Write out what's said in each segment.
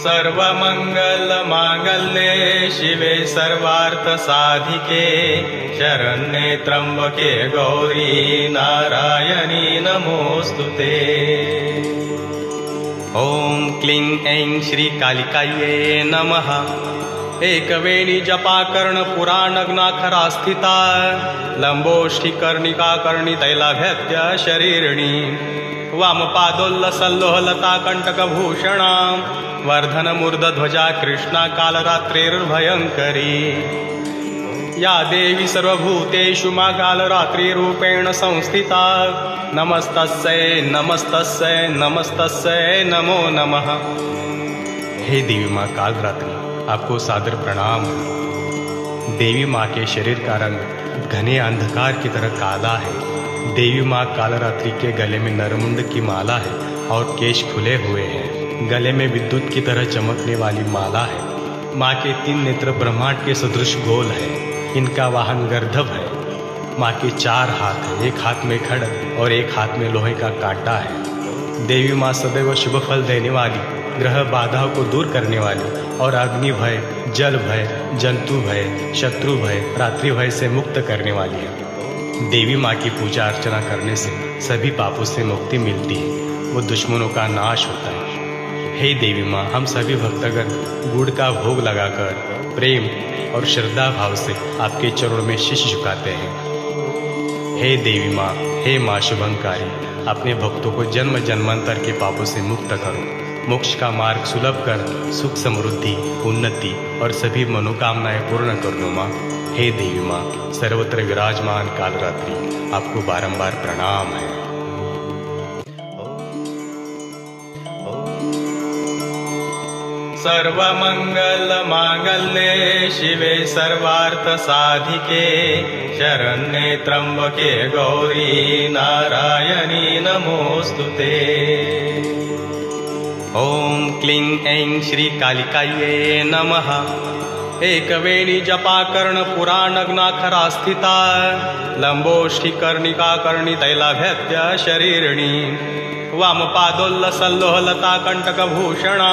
सर्वमंगलमांगल्ये शिवे सर्वार्थसाधिके शरण्ये त्र्यंबके गौरी नारायणी नमोस्तुते। ओम क्लीं ऐं श्री कालिकायै नमः। एकवेणी जपाकर्ण पुराणग्नाखरा स्थिता लंबोष्ठी कर्णिका कर्णि तैलाभ्यत्य शरीरिणी वामपादोल्लसल्लोहलता कंटकभूषणा वर्धनमूर्धध्वजा कृष्णा कालरात्रिर्भयंकरी या देवी सर्वभूतेषु मा कालरात्रिरूपेण संस्थिता नमस्तस्यै नमस्तस्यै नमस्तस्यै नमो नमः। हे देवी माँ कालरात्रि, आपको सादर प्रणाम। देवी माँ के शरीर का रंग घने अंधकार की तरह काला है। देवी माँ कालरात्रि के गले में नरमुंड की माला है और केश खुले हुए हैं। गले में विद्युत की तरह चमकने वाली माला है। माँ के 3 नेत्र ब्रह्मांड के सदृश गोल है। इनका वाहन गर्दभ है। माँ के 4 हाथ है, एक हाथ में खड्ग और एक हाथ में लोहे का कांटा है। देवी माँ सदैव शुभ फल देने वाली, ग्रह बाधाओं को दूर करने वाली और अग्नि भय, जल भय, जंतु भय, शत्रु भय, रात्रि भय से मुक्त करने वाली है। देवी माँ की पूजा अर्चना करने से सभी पापों से मुक्ति मिलती है, वो दुश्मनों का नाश होता है। हे देवी माँ, हम सभी भक्तगण गुड़ का भोग लगाकर प्रेम और श्रद्धा भाव से आपके चरणों में शीश झुकाते हैं। हे देवी माँ, हे माँ शुभंकारी, अपने भक्तों को जन्म जन्मांतर के पापों से मुक्त करो। मोक्ष का मार्ग सुलभ कर सुख समृद्धि उन्नति और सभी मनोकामनाएं पूर्ण कर दो माँ। हे देवी माँ, सर्वत्र विराजमान कालरात्रि, आपको बारंबार प्रणाम है। सर्वमंगलमांगल्ये शिवे सर्वार्थसाधिके शरण्ये त्र्यंबके गौरी नारायणी नमोस्तुते। ओम क्लीं ऐं श्री कालिकायै नमः। एकवेणी जपाकर्ण पुराणग्नाखरा स्थिता लंबोष्ठी कर्णिका कर्णि तैलाभ्यत्य शरीरिणी वामपादोल्लसल्लोहलता कंटकभूषणा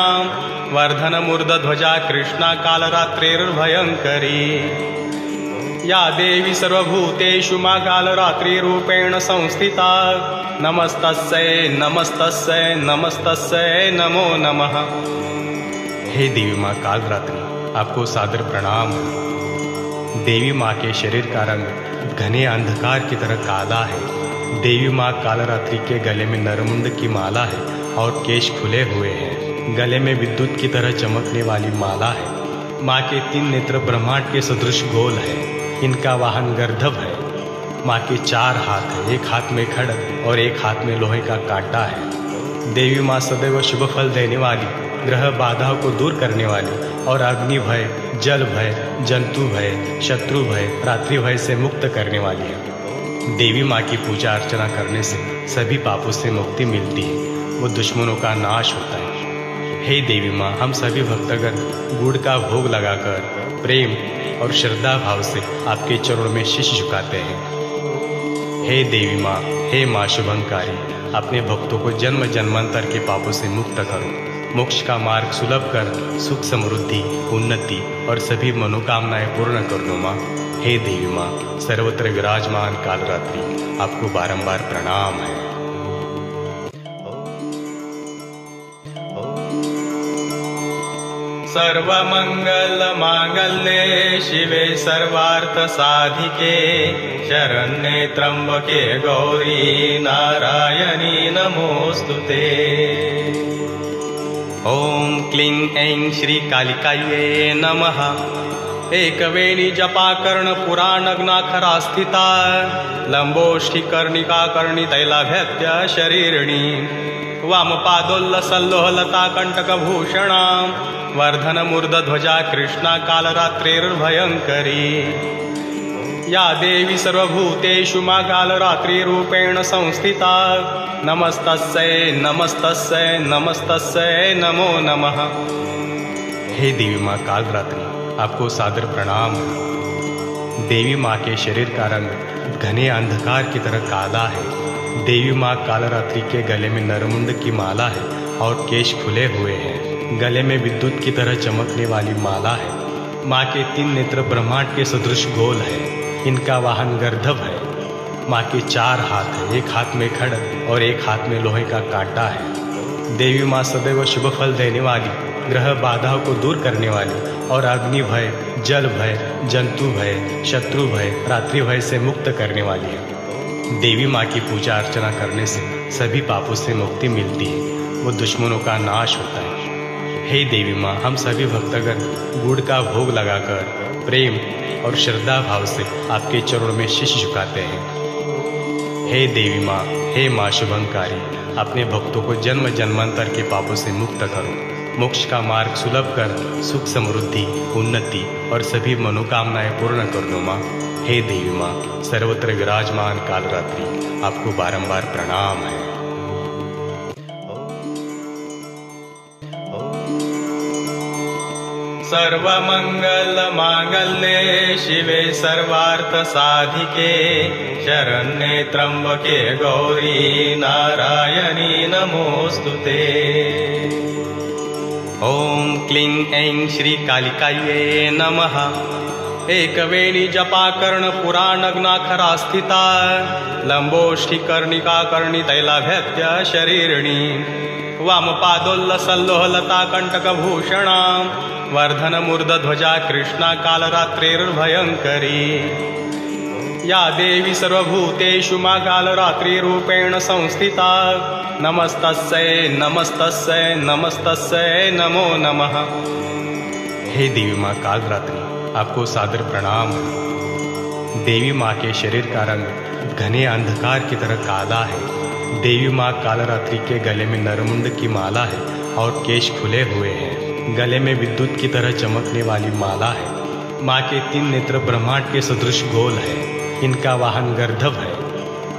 वर्धनमूर्धध्वजा कृष्णा कालरात्रिर्भयंकरी या देवी सर्वभूतेषु मा कालरात्रिरूपेण संस्थिता नमस्तस्यै नमस्तस्यै नमस्तस्यै नमो नमः। हे देवी माँ कालरात्रि, आपको सादर प्रणाम। देवी माँ के शरीर का रंग घने अंधकार की तरह काला है। देवी माँ कालरात्रि के गले में नरमुंड की माला है और केश खुले हुए हैं। गले में विद्युत की तरह चमकने वाली माला है। माँ के 3 नेत्र ब्रह्मांड के सदृश गोल है। इनका वाहन गर्दभ है। माँ के 4 हाथ है, एक हाथ में खड्ग और एक हाथ में लोहे का कांटा है। देवी माँ सदैव शुभ फल देने वाली, ग्रह बाधाओं को दूर करने वाली और अग्नि भय, जल भय, जंतु भय, शत्रु भय, रात्रि भय से मुक्त करने वाली है। देवी माँ की पूजा अर्चना करने से सभी पापों से मुक्ति मिलती है, वो दुश्मनों का नाश होता है। हे देवी माँ, हम सभी भक्तगण गुड़ का भोग लगाकर प्रेम और श्रद्धा भाव से आपके चरणों में शीश झुकाते हैं। हे देवी माँ, हे माँ शुभंकारी, अपने भक्तों को जन्म जन्मांतर के पापों से मुक्त करो। मोक्ष का मार्ग सुलभ कर सुख समृद्धि उन्नति और सभी मनोकामनाएं पूर्ण कर दो माँ। हे देवी माँ, सर्वत्र विराजमान कालरात्रि, आपको बारंबार प्रणाम है। सर्वमंगलमांगल्ये शिवे सर्वार्थसाधिके शरण्ये त्र्यंबके गौरी नारायणी नमोस्तुते। ओम क्लीं ऐं श्री कालिकायै नमः। एकवेणी जपाकर्ण पुराणग्नाखरा स्थिता लंबोष्ठी कर्णिका कर्णि तैलाभ्यत्य शरीरिणी वामपादोल्लसल्लोहलता कंटकभूषणा वर्धनमूर्धध्वजा कृष्णा कालरात्रिर्भयंकरी या देवी सर्वभूतेषु मा कालरात्रिरूपेण संस्थिता नमस्तस्यै नमस्तस्यै नमस्तस्यै नमो नमः। हे देवी माँ कालरात्रि, आपको सादर प्रणाम। देवी माँ के शरीर का रंग घने अंधकार की तरह काला है। देवी माँ कालरात्रि के गले में नरमुंड की माला है और केश खुले हुए हैं। गले में विद्युत की तरह चमकने वाली माला है। माँ के 3 नेत्र ब्रह्मांड के सदृश गोल है। इनका वाहन गर्दभ है। माँ के 4 हाथ है, एक हाथ में खड्ग और एक हाथ में लोहे का कांटा है। देवी माँ सदैव शुभ फल देने वाली, ग्रह बाधाओं को दूर करने वाली और अग्नि भय, जल भय, जंतु भय, शत्रु भय, रात्रि भय से मुक्त करने वाली है। देवी माँ की पूजा अर्चना करने से सभी पापों से मुक्ति मिलती है, वो दुश्मनों का नाश होता है। हे देवी माँ, हम सभी भक्तगण गुड़ का भोग लगाकर प्रेम और श्रद्धा भाव से आपके चरणों में शीश झुकाते हैं। हे देवी माँ, हे माँ शुभंकारी, अपने भक्तों को जन्म जन्मांतर के पापों से मुक्त करो। मोक्ष का मार्ग सुलभ कर सुख, समृद्धि, उन्नति और सभी मनोकामनाएं पूर्ण कर दो माँ। हे देवी माँ, सर्वत्र विराजमान कालरात्रि, आपको बारंबार प्रणाम है। सर्वमंगल मांगल्ये शिवे सर्वार्थ साधिके शरण्ये त्र्यंबके गौरी नारायणी नमोस्तुते। ओम क्लीं ऐं श्री कालिकायै नमः। एकवेणी जपा कर्ण पुराणग्नाखरा स्थिता लंबोष्ठी कर्णिका कर्णि तैलाभ्यत्य शरीरिणी वामपादोल्लसल्लोहलता कंटकभूषणां वर्धनमूर्धध्वजा कृष्णा कालरात्रिर्भयङ्करी। या देवी सर्वभूतेषु मा कालरात्रिरूपेण संस्थिता नमस्तस्यै नमस्तस्यै नमस्तस्यै नमो नमः। हे देवी माँ कालरात्रि, आपको सादर प्रणाम है। देवी माँ के शरीर का रंग घने अंधकार की तरह काला है। देवी माँ कालरात्रि के गले में नरमुंड की माला है और केश खुले हुए हैं। गले में विद्युत की तरह चमकने वाली माला है। माँ के 3 नेत्र ब्रह्मांड के सदृश गोल है। इनका वाहन गर्दभ है।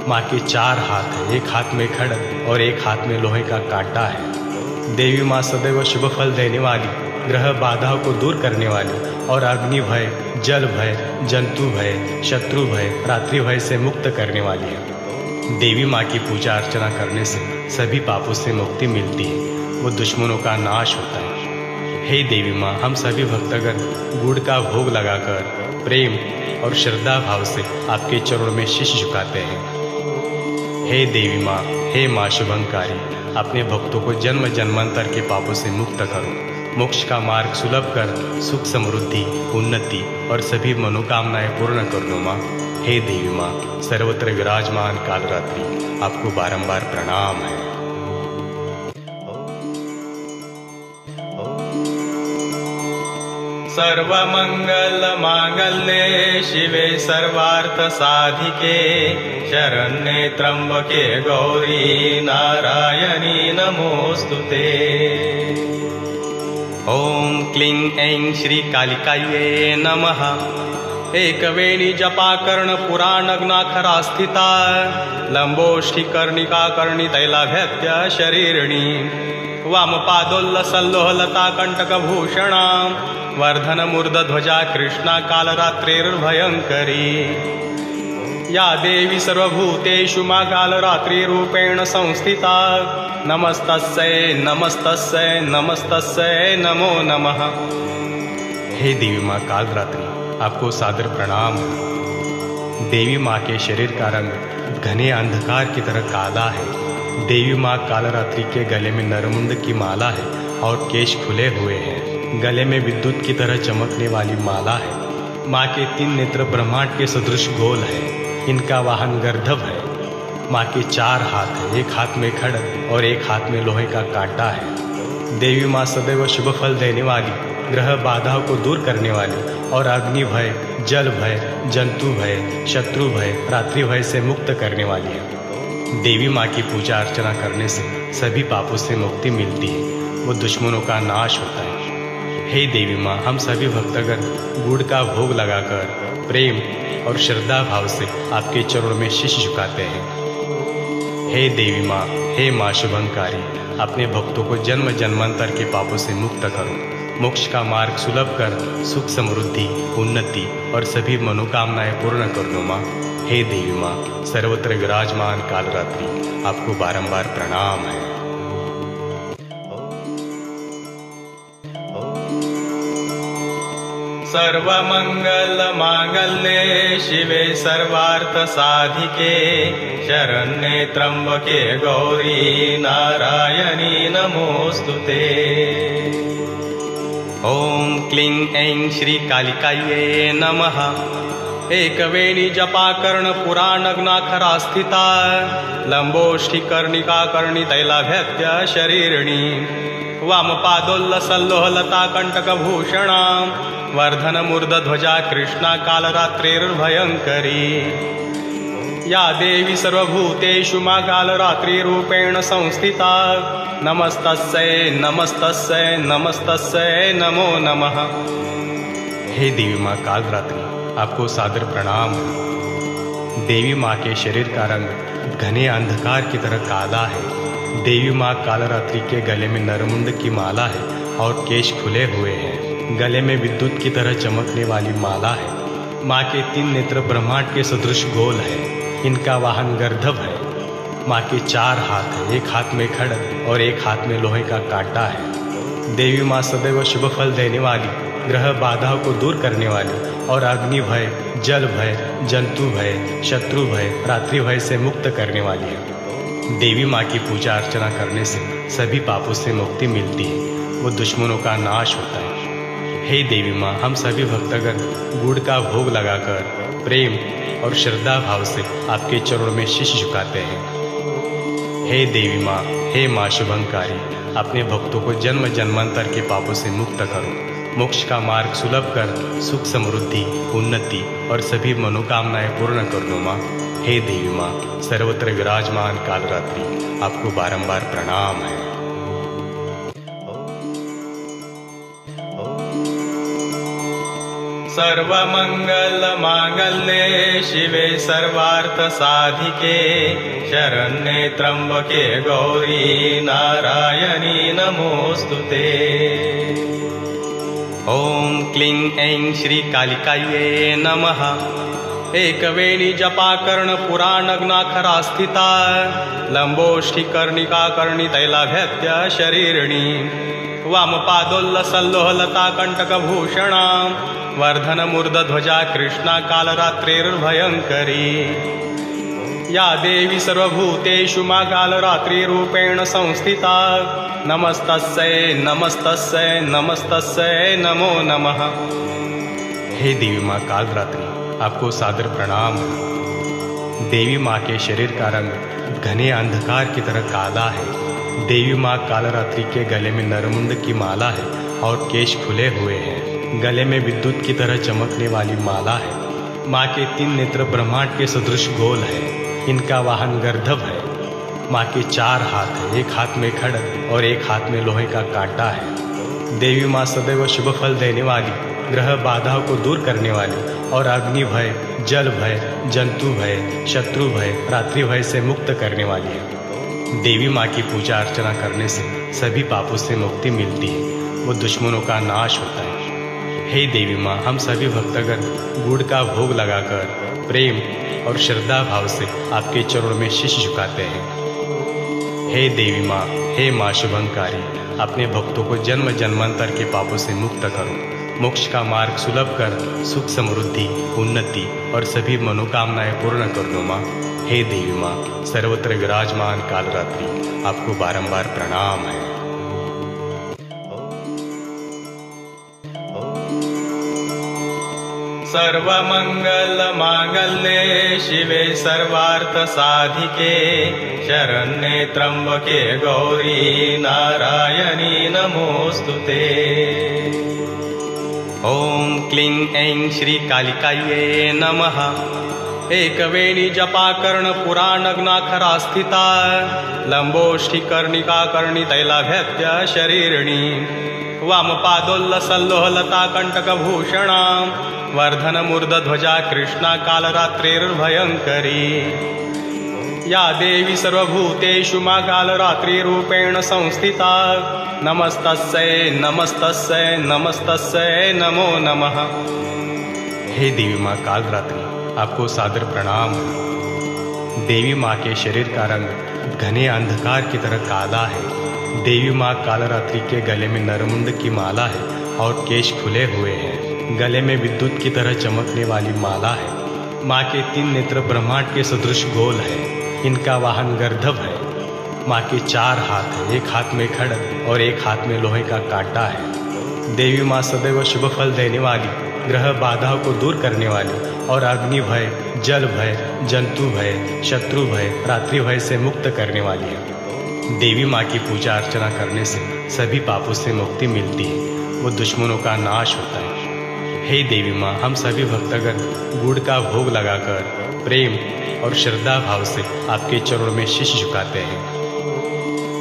माँ के 4 हाथ है, एक हाथ में खड्ग और एक हाथ में लोहे का कांटा है। देवी माँ सदैव शुभ फल देने वाली, ग्रह बाधाओं को दूर करने वाली और अग्नि भय, जल भय, जंतु भय, शत्रु भय, रात्रि भय से मुक्त करने वाली है। देवी माँ की पूजा अर्चना करने से सभी पापों से मुक्ति मिलती है, वो दुश्मनों का नाश होता है। हे देवी माँ, हम सभी भक्तगण गुड़ का भोग लगाकर प्रेम और श्रद्धा भाव से आपके चरणों में शीश झुकाते हैं। हे देवी माँ, हे माँ शुभंकारी, अपने भक्तों को जन्म जन्मांतर के पापों से मुक्त करो। मोक्ष का मार्ग सुलभ कर सुख, समृद्धि, उन्नति और सभी मनोकामनाएं पूर्ण कर दो माँ। हे देवी माँ, सर्वत्र विराजमान कालरात्रि, आपको बारंबार प्रणाम है। सर्वमंगल मांगल्ये शिवे सर्वार्थ साधिके शरण्ये त्र्यंबके गौरी नारायणी नमोस्तुते। ओम क्लीं ऐं श्री कालिकायै नमः। एकवेणी जपा कर्ण पुराणग्नाखरा स्थिता लंबोष्ठी कर्णिका कर्णि तैलाभ्यत्य शरीरिणी वामपादोल्लसल्लोहलता कंटकभूषणां वर्धनमूर्धध्वजा कृष्णा कालरात्रिर्भयङ्करी। या देवी सर्वभूतेषु मा कालरात्रिरूपेण संस्थिता नमस्तस्यै नमस्तस्यै नमस्तस्यै नमो नमः। हे देवी माँ कालरात्रि, आपको सादर प्रणाम है। देवी माँ के शरीर का रंग घने अंधकार की तरह काला है। देवी माँ कालरात्रि के गले में नरमुंड की माला है और केश खुले हुए हैं। गले में विद्युत की तरह चमकने वाली माला है। माँ के 3 नेत्र ब्रह्मांड के सदृश गोल है। इनका वाहन गर्दभ है। माँ के 4 हाथ है, एक हाथ में खड्ग और एक हाथ में लोहे का कांटा है। देवी माँ सदैव शुभ फल देने वाली, ग्रह बाधाओं को दूर करने वाली और अग्नि भय, जल भय, जंतु भय, शत्रु भय, रात्रि भय से मुक्त करने वाली है। देवी माँ की पूजा अर्चना करने से सभी पापों से मुक्ति मिलती है, वो दुश्मनों का नाश होता है। हे देवी माँ, हम सभी भक्तगण गुड़ का भोग लगाकर प्रेम और श्रद्धा भाव से आपके चरणों में शीश झुकाते हैं। हे देवी माँ, हे माँ शुभंकारी, अपने भक्तों को जन्म जन्मांतर के पापों से मुक्त करो। मोक्ष का मार्ग सुलभ कर सुख, समृद्धि, उन्नति और सभी मनोकामनाएं पूर्ण कर दो माँ। हे देवी माँ, सर्वत्र विराजमान कालरात्रि, आपको बारंबार प्रणाम है। सर्वमङ्गलमाङ्गल्ये शिवे सर्वार्थसाधिके शरण्ये त्र्यम्बके गौरी नारायणी नमोऽस्तुते। ॐ क्लीं ऐं श्रीकालिकायै नमः। एकवेणी जपाकर्ण पुराणग्नाखरा स्थिता लम्बोष्ठिकर्णिका कर्णितैलाभ्यत्य शरीरिणी वामपादोल्लसल्लोहलता कण्टकभूषणां वर्धनमूर्धध्वजा कृष्णा कालरात्रिर्भयङ्करी या देवी सर्वभूतेषु मा कालरात्रिरूपेण संस्थिता नमस्तस्यै नमस्तस्यै नमस्तस्यै नमो नमः। हे देवी माँ कालरात्रि, आपको सादर प्रणाम। देवी माँ के शरीर का रंग घने अंधकार की तरह काला है। देवी माँ कालरात्रि के गले में नरमुंड की माला है और केश खुले हुए हैं। गले में विद्युत की तरह चमकने वाली माला है। माँ के 3 नेत्र ब्रह्मांड के सदृश गोल है। इनका वाहन गर्दभ है। माँ के 4 हाथ है, एक हाथ में खड्ग और एक हाथ में लोहे का कांटा है। देवी माँ सदैव शुभ फल देने वाली, ग्रह बाधाओं को दूर करने वाली और अग्नि भय, जल भय, जंतु भय, शत्रु भय, रात्रि भय से मुक्त करने वाली है। देवी माँ की पूजा अर्चना करने से सभी पापों से मुक्ति मिलती है, वो दुश्मनों का नाश होता है। हे देवी माँ, हम सभी भक्तगण गुड़ का भोग लगाकर प्रेम और श्रद्धा भाव से आपके चरणों में शीश झुकाते हैं। हे देवी माँ, हे माँ शुभंकारी, अपने भक्तों को जन्म जन्मांतर के पापों से मुक्त करो। मोक्ष का मार्ग सुलभ कर सुख समृद्धि उन्नति और सभी मनोकामनाएं पूर्ण कर दो माँ। हे देवी माँ, सर्वत्र विराजमान कालरात्रि, आपको बारंबार प्रणाम है। सर्वमङ्गलमाङ्गल्ये शिवे सर्वार्थसाधिके शरण्ये त्र्यम्बके गौरी नारायणी नमोऽस्तुते। ॐ क्लीं ऐं श्रीकालिकायै नमः। एकवेणी जपाकर्ण पुराणग्नाखरा स्थिता लम्बोष्ठिकर्णिका कर्णितैलाभ्यत्य शरीरिणी वामपादोल्लसल्लोहलता कण्टकभूषणां वर्धनमूर्धध्वजा कृष्णा कालरात्रिर्भयङ्करी या देवी सर्वभूतेषु मा कालरात्रिरूपेण संस्थिता नमस्तस्यै नमस्तस्यै नमस्तस्यै नमो नमः। हे देवी माँ कालरात्रि, आपको सादर प्रणाम। देवी माँ के शरीर का रंग घने अंधकार की तरह काला है। देवी माँ कालरात्रि के गले में नरमुंड की माला है और केश खुले हुए हैं। गले में विद्युत की तरह चमकने वाली माला है। माँ के 3 नेत्र ब्रह्मांड के सदृश गोल है। इनका वाहन गर्दभ है। माँ के 4 हाथ है, एक हाथ में खड्ग और एक हाथ में लोहे का कांटा है। देवी माँ सदैव शुभ फल देने वाली, ग्रह बाधाओं को दूर करने वाली और अग्नि भय, जल भय, जंतु भय, शत्रु भय, रात्रि भय से मुक्त करने वाली है। देवी माँ की पूजा अर्चना करने से सभी पापों से मुक्ति मिलती है, वो दुश्मनों का नाश होता है। हे देवी माँ, हम सभी भक्तगण गुड़ का भोग लगाकर प्रेम और श्रद्धा भाव से आपके चरणों में शीश झुकाते हैं। हे देवी माँ, हे माँ शुभंकारी, अपने भक्तों को जन्म जन्मांतर के पापों से मुक्त करो। मोक्ष का मार्ग सुलभ कर सुख समृद्धि उन्नति और सभी मनोकामनाएं पूर्ण कर दो माँ। हे देवी माँ, सर्वत्र विराजमान कालरात्रि, आपको बारंबार प्रणाम है। सर्वमङ्गलमाङ्गल्ये शिवे सर्वार्थसाधिके शरण्ये त्र्यम्बके गौरी नारायणी नमोऽस्तुते। ॐ क्लीं ऐं श्रीकालिकायै नमः। एकवेणी जपाकर्ण पुराणग्नाखरा स्थिता लम्बोष्ठिकर्णिका कर्णितैलाभ्यत्य शरीरिणी वामपादोल्लसल्लोहलता कण्टकभूषणां वर्धनमूर्धध्वजा कृष्णा कालरात्रिर्भयङ्करी या देवी सर्वभूतेषु मा कालरात्रिरूपेण संस्थिता नमस्तस्यै नमस्तस्यै नमस्तस्यै नमो नमः। हे देवी माँ कालरात्रि, आपको सादर प्रणाम। देवी माँ के शरीर का रंग घने अंधकार की तरह काला है। देवी माँ कालरात्रि के गले में नरमुंड की माला है और केश खुले हुए हैं। गले में विद्युत की तरह चमकने वाली माला है। माँ के 3 नेत्र ब्रह्मांड के सदृश गोल है। इनका वाहन गर्दभ है। माँ के 4 हाथ है, एक हाथ में खड्ग और एक हाथ में लोहे का कांटा है। देवी माँ सदैव शुभ फल देने वाली, ग्रह बाधाओं को दूर करने वाली और अग्नि भय, जल भय, जंतु भय, शत्रु भय, रात्रि भय से मुक्त करने वाली है। देवी माँ की पूजा अर्चना करने से सभी पापों से मुक्ति मिलती है, वो दुश्मनों का नाश होता है। हे देवी माँ, हम सभी भक्तगण गुड़ का भोग लगाकर प्रेम और श्रद्धा भाव से आपके चरणों में शीश झुकाते हैं।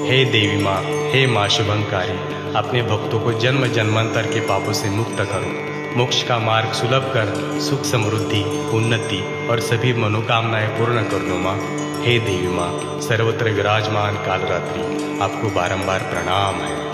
हे देवी माँ, हे माँ शुभंकारी, अपने भक्तों को जन्म जन्मांतर के पापों से मुक्त करो। मोक्ष का मार्ग सुलभ कर सुख, समृद्धि, उन्नति और सभी मनोकामनाएं पूर्ण कर दो माँ। हे देवी माँ, सर्वत्र विराजमान कालरात्रि, आपको बारंबार प्रणाम है।